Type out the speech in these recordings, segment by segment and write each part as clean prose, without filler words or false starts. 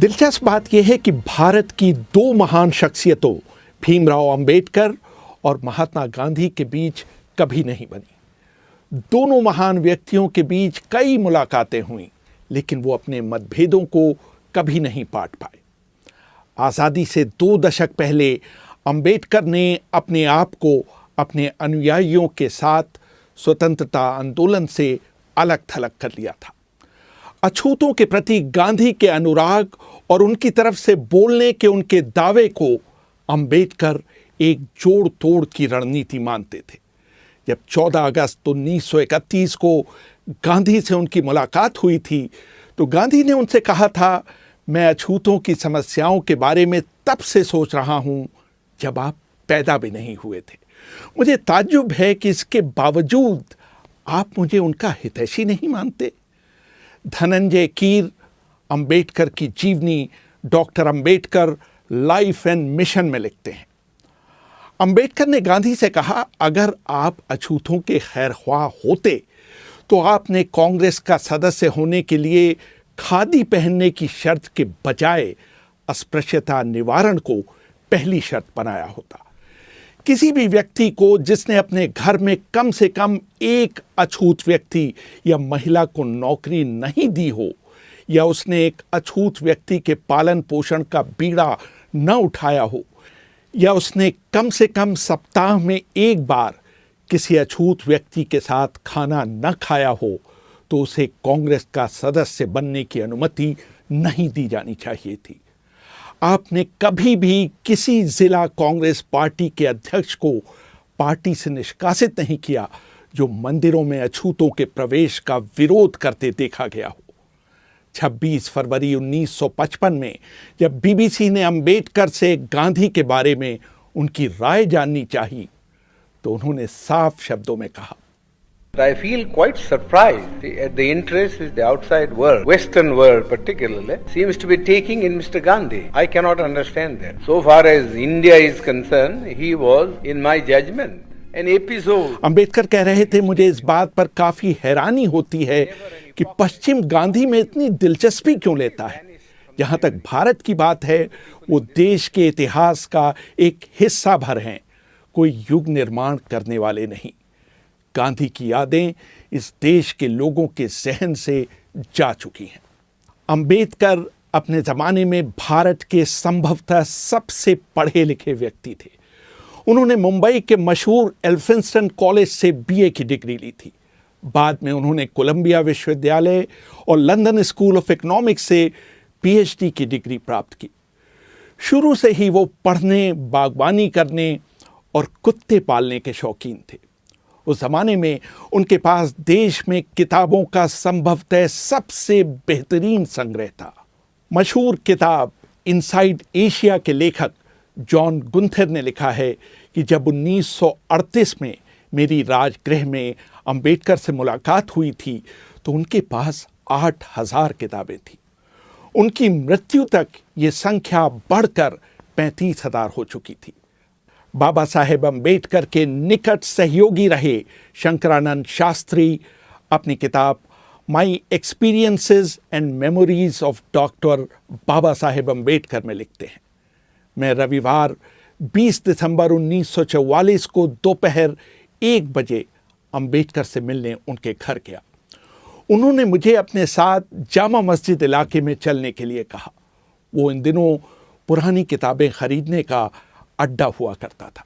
दिलचस्प बात यह है कि भारत की दो महान शख्सियतों भीमराव अंबेडकर और महात्मा गांधी के बीच कभी नहीं बनी। दोनों महान व्यक्तियों के बीच कई मुलाकातें हुईं, लेकिन वो अपने मतभेदों को कभी नहीं पाट पाए। आज़ादी से 2 दशक पहले अंबेडकर ने अपने आप को अपने अनुयायियों के साथ स्वतंत्रता आंदोलन से अलग थलग कर लिया था। अछूतों के प्रति गांधी के अनुराग और उनकी तरफ से बोलने के उनके दावे को अंबेडकर एक जोड़ तोड़ की रणनीति मानते थे। जब 14 अगस्त 1931 को गांधी से उनकी मुलाकात हुई थी, तो गांधी ने उनसे कहा था, मैं अछूतों की समस्याओं के बारे में तब से सोच रहा हूं जब आप पैदा भी नहीं हुए थे। मुझे ताज्जुब है कि इसके बावजूद आप मुझे उनका हितैषी नहीं मानते। धनंजय कीर अंबेडकर की जीवनी doctor Ambedkar life and mission में लिखते हैं। अंबेडकर ने गांधी से कहा, अगर आप अछूतों के खैरख्वाह होते तो आपने कांग्रेस का सदस्य होने के लिए खादी पहनने की शर्त के बजाय अस्पृश्यता निवारण को पहली शर्त बनाया होता। किसी भी व्यक्ति को जिसने अपने घर में कम से कम एक अछूत व्यक्ति या महिला को नौकरी नहीं दी हो, या उसने एक अछूत व्यक्ति के पालन पोषण का बीड़ा न उठाया हो, या उसने कम से कम सप्ताह में एक बार किसी अछूत व्यक्ति के साथ खाना न खाया हो, तो उसे कांग्रेस का सदस्य बनने की अनुमति नहीं दी जानी चाहिए थी। आपने कभी भी किसी जिला कांग्रेस पार्टी के अध्यक्ष को पार्टी से निष्कासित नहीं किया जो मंदिरों में अछूतों के प्रवेश का विरोध करते देखा गया हो। 26 फरवरी 1955 में जब बीबीसी ने अंबेडकर से गांधी के बारे में उनकी राय जाननी चाहिए, तो उन्होंने साफ शब्दों में कहा, I feel quite surprised at the interest the outside world, Western world particularly, seems to be taking in Mr. Gandhi. I cannot understand that. So far as India is concerned, he was, in my judgment, an episode. Ambedkar कह रहे थे, मुझे इस बात पर काफी हैरानी होती है कि पश्चिम गांधी में इतनी दिलचस्पी क्यों लेता है। जहां तक भारत की बात है, वो देश के इतिहास का एक हिस्सा भर हैं, कोई युग निर्माण करने वाले नहीं। गांधी की यादें इस देश के लोगों के जहन से जा चुकी हैं। अंबेडकर अपने ज़माने में भारत के संभवतः सबसे पढ़े लिखे व्यक्ति थे। उन्होंने मुंबई के मशहूर एल्फिंस्टन कॉलेज से बीए की डिग्री ली थी। बाद में उन्होंने कोलंबिया विश्वविद्यालय और लंदन स्कूल ऑफ इकोनॉमिक्स से पीएचडी की डिग्री प्राप्त की। शुरू से ही वो पढ़ने, बागवानी करने और कुत्ते पालने के शौकीन थे। उस जमाने में उनके पास देश में किताबों का संभवतः सबसे बेहतरीन संग्रह था। मशहूर किताब इनसाइड एशिया के लेखक जॉन गुंथर ने लिखा है कि जब 1938 में मेरी राजगृह में अंबेडकर से मुलाकात हुई थी, तो उनके पास 8000 किताबें थी। उनकी मृत्यु तक ये संख्या बढ़कर 35,000 हो चुकी थी। बाबा साहेब अंबेडकर के निकट सहयोगी रहे शंकरानंद शास्त्री अपनी किताब my experiences and memories of doctor Baba Saheb Ambedkar में लिखते हैं, मैं रविवार 20 दिसंबर 1944 को दोपहर 1 बजे अंबेडकर से मिलने उनके घर गया। उन्होंने मुझे अपने साथ जामा मस्जिद इलाके में चलने के लिए कहा। वो इन दिनों पुरानी किताबें खरीदने का अड्डा हुआ करता था।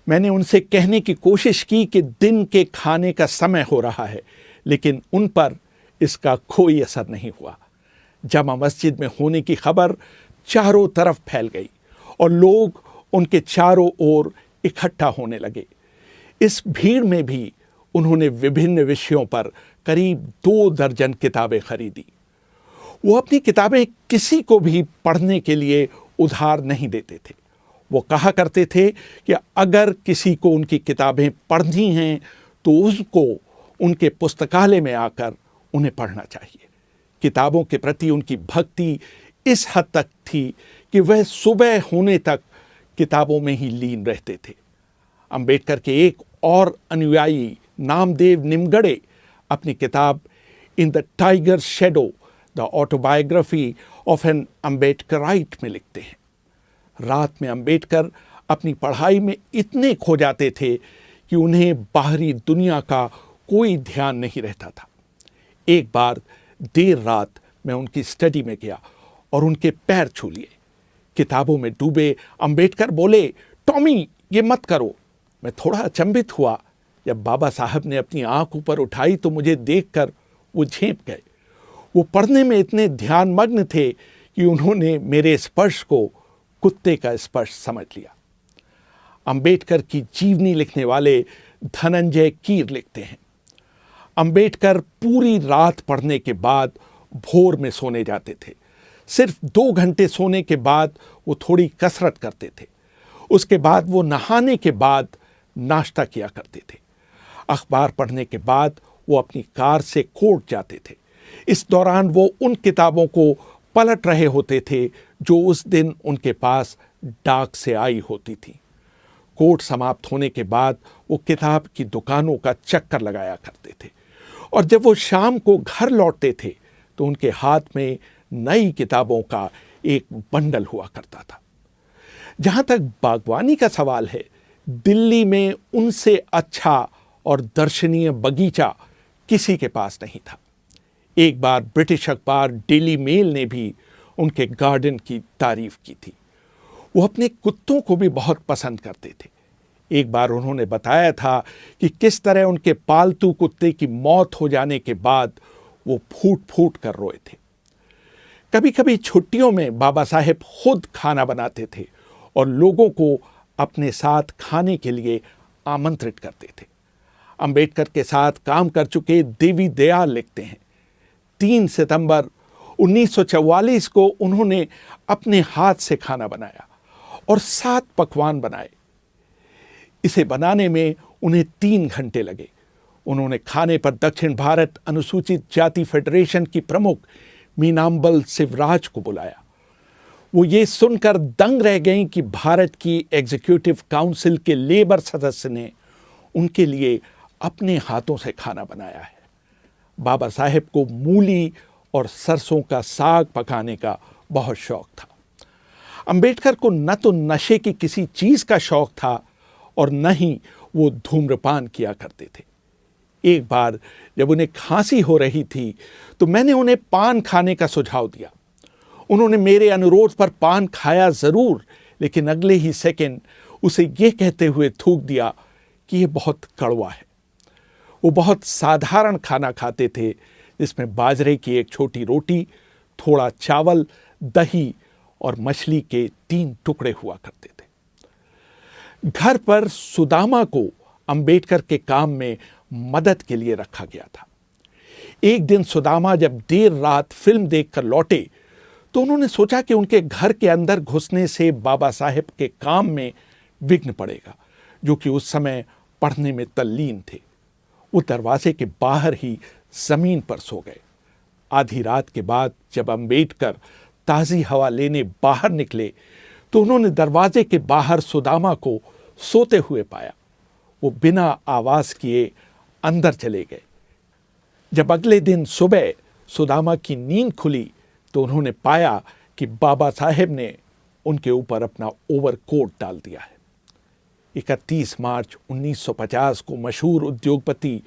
मैंने उनसे कहने की कोशिश की कि दिन के खाने का समय हो रहा है, लेकिन उन पर इसका कोई असर नहीं हुआ। जामा मस्जिद में होने की खबर चारों तरफ फैल गई और लोग उनके चारों ओर इकट्ठा होने लगे। इस भीड़ में भी उन्होंने विभिन्न विषयों पर करीब 2 दर्जन किताबें खरीदी। वो अपनी किताबें किसी को भी पढ़ने के लिए उधार नहीं देते थे। वो कहा करते थे कि अगर किसी को उनकी किताबें पढ़नी हैं, तो उसको उनके पुस्तकालय में आकर उन्हें पढ़ना चाहिए। किताबों के प्रति उनकी भक्ति इस हद तक थी कि वह सुबह होने तक किताबों में ही लीन रहते थे। अंबेडकर के एक और अनुयायी नामदेव निमगड़े अपनी किताब in the tiger shadow the autobiography of an Ambedkarite में लिखते हैं, रात में अम्बेडकर अपनी पढ़ाई में इतने खो जाते थे कि उन्हें बाहरी दुनिया का कोई ध्यान नहीं रहता था। एक बार देर रात मैं उनकी स्टडी में गया और उनके पैर छू लिए। किताबों में डूबे अम्बेडकर बोले, टॉमी ये मत करो। मैं थोड़ा अचंभित हुआ। जब बाबा साहब ने अपनी आंख ऊपर उठाई तो मुझे देखकर वो झेंप गए। वो पढ़ने में इतने ध्यानमग्न थे कि उन्होंने मेरे स्पर्श को कुत्ते का स्पर्श समझ लिया। अम्बेडकर की जीवनी लिखने वाले धनंजय कीर लिखते हैं, अम्बेडकर पूरी रात पढ़ने के बाद भोर में सोने जाते थे। सिर्फ 2 घंटे सोने के बाद वो थोड़ी कसरत करते थे। उसके बाद वो नहाने के बाद नाश्ता किया करते थे। अखबार पढ़ने के बाद वो अपनी कार से कोर्ट जाते थे। इस दौरान वो उन किताबों को पलट रहे होते थे जो उस दिन उनके पास डाक से आई होती थी। कोर्ट समाप्त होने के बाद वो किताब की दुकानों का चक्कर लगाया करते थे और जब वो शाम को घर लौटते थे तो उनके हाथ में नई किताबों का एक बंडल हुआ करता था। जहां तक बागवानी का सवाल है, दिल्ली में उनसे अच्छा और दर्शनीय बगीचा किसी के पास नहीं था। एक बार ब्रिटिश अखबार डेली मेल ने भी उनके गार्डन की तारीफ की थी। वो अपने कुत्तों को भी बहुत पसंद करते थे। एक बार उन्होंने बताया था कि किस तरह उनके पालतू कुत्ते की मौत हो जाने के बाद वो फूट फूट कर रोए थे। कभी कभी छुट्टियों में बाबा साहेब खुद खाना बनाते थे और लोगों को अपने साथ खाने के लिए आमंत्रित करते थे। अम्बेडकर के साथ काम कर चुके देवी दयाल लिखते हैं, 3 सितंबर 1944 को उन्होंने अपने हाथ से खाना बनाया और 7 पकवान बनाए। इसे बनाने में उन्हें 3 घंटे लगे। उन्होंने खाने पर दक्षिण भारत अनुसूचित जाति फेडरेशन की प्रमुख मीनाम्बल शिवराज को बुलाया। वो ये सुनकर दंग रह गईं कि भारत की एग्जीक्यूटिव काउंसिल के लेबर सदस्य ने उनके लिए अपने हाथों से खाना बनाया है। बाबा साहेब को मूली और सरसों का साग पकाने का बहुत शौक था। अम्बेडकर को न तो नशे की किसी चीज का शौक था और न ही वो धूम्रपान किया करते थे। एक बार जब उन्हें खांसी हो रही थी तो मैंने उन्हें पान खाने का सुझाव दिया। उन्होंने मेरे अनुरोध पर पान खाया जरूर, लेकिन अगले ही सेकंड उसे ये कहते हुए थूक दिया कि यह बहुत कड़वा है। वो बहुत साधारण खाना खाते थे, जिसमें बाजरे की एक छोटी रोटी, थोड़ा चावल, दही और मछली के 3 टुकड़े हुआ करते थे। घर पर सुदामा को अम्बेडकर के काम में मदद के लिए रखा गया था। एक दिन सुदामा जब देर रात फिल्म देखकर लौटे तो उन्होंने सोचा कि उनके घर के अंदर घुसने से बाबा साहेब के काम में विघ्न पड़ेगा, जो कि उस समय पढ़ने में तल्लीन थे। वो दरवाजे के बाहर ही जमीन पर सो गए। आधी रात के बाद जब अम्बेडकर ताज़ी हवा लेने बाहर निकले तो उन्होंने दरवाजे के बाहर सुदामा को सोते हुए पाया। वो बिना आवाज किए अंदर चले गए। जब अगले दिन सुबह सुदामा की नींद खुली तो उन्होंने पाया कि बाबा साहेब ने उनके ऊपर अपना ओवरकोट डाल दिया है। 31 मार्च 1950 को मशहूर उद्योगपति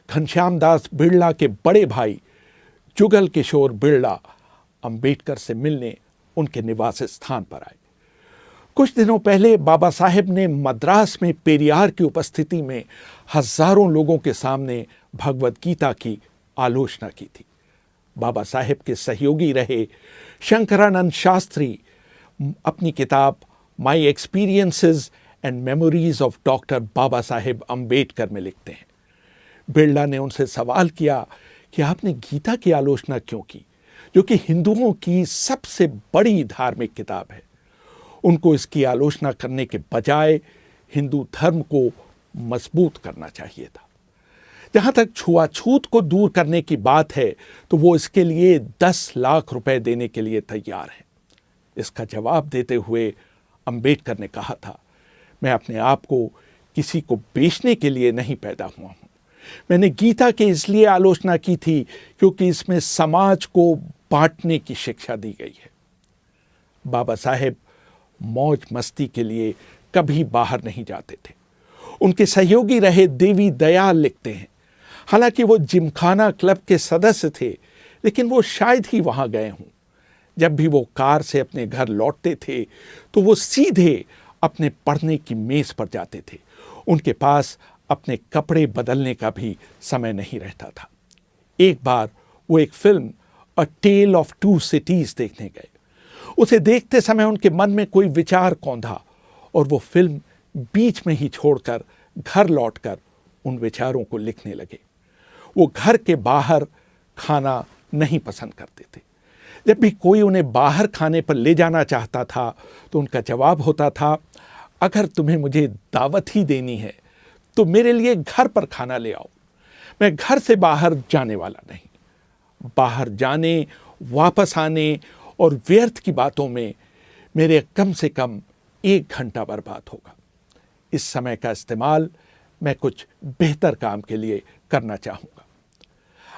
घनश्याम दास बिड़ला के बड़े भाई जुगल किशोर बिड़ला अम्बेडकर से मिलने उनके निवास स्थान पर आए। कुछ दिनों पहले बाबा साहेब ने मद्रास में पेरियार की उपस्थिति में हजारों लोगों के सामने भगवद गीता की आलोचना की थी। बाबा साहेब के सहयोगी रहे शंकरानंद शास्त्री अपनी किताब my experiences and memories of doctor Baba Saheb Ambedkar में लिखते हैं, बिड़ला ने उनसे सवाल किया कि आपने गीता की आलोचना क्यों की, जो कि हिंदुओं की सबसे बड़ी धार्मिक किताब है। उनको इसकी आलोचना करने के बजाय हिंदू धर्म को मजबूत करना चाहिए था। जहां तक छुआछूत को दूर करने की बात है तो वो इसके लिए 10 लाख रुपए देने के लिए तैयार है। इसका जवाब देते हुए अम्बेडकर ने कहा था, मैं अपने आप को किसी को बेचने के लिए नहीं पैदा हुआ हूं। मैंने गीता की इसलिए आलोचना की थी क्योंकि इसमें समाज को बांटने की शिक्षा दी गई है। बाबा साहेब मौज मस्ती के लिए कभी बाहर नहीं जाते थे। उनके सहयोगी रहे देवी दयाल लिखते हैं, हालांकि वो जिमखाना क्लब के सदस्य थे, लेकिन वो शायद ही वहां गए हों। जब भी वो कार से अपने घर लौटते थे तो वो सीधे अपने पढ़ने की मेज पर जाते थे। उनके पास अपने कपड़े बदलने का भी समय नहीं रहता था। एक बार वो एक film a tale of two cities देखने गए। उसे देखते समय उनके मन में कोई विचार कौंधा और वो फिल्म बीच में ही छोड़कर घर लौटकर उन विचारों को लिखने लगे। वो घर के बाहर खाना नहीं पसंद करते थे। जब भी कोई उन्हें बाहर खाने पर ले जाना चाहता था तो उनका जवाब होता था, अगर तुम्हें मुझे दावत ही देनी है तो मेरे लिए घर पर खाना ले आओ। मैं घर से बाहर जाने वाला नहीं। बाहर जाने, वापस आने और व्यर्थ की बातों में मेरे कम से कम 1 घंटा बर्बाद होगा। इस समय का इस्तेमाल मैं कुछ बेहतर काम के लिए करना चाहूँगा।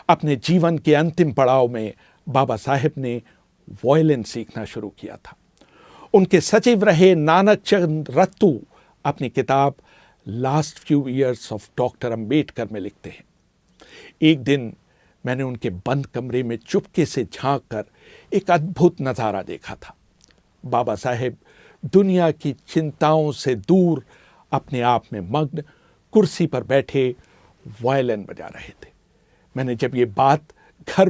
अपने जीवन के अंतिम पड़ाव में बाबा साहेब ने वायलिन सीखना शुरू किया था। उनके सचिव रहे नानक चंद रत्तू अपनी किताब last few years of doctor Ambedkar में लिखते हैं, एक दिन मैंने उनके बंद कमरे में चुपके से झांक कर एक अद्भुत नज़ारा देखा था। बाबा साहेब दुनिया की चिंताओं से दूर अपने आप में मग्न कुर्सी पर बैठे वायलिन बजा रहे थे। मैंने जब ये बात घर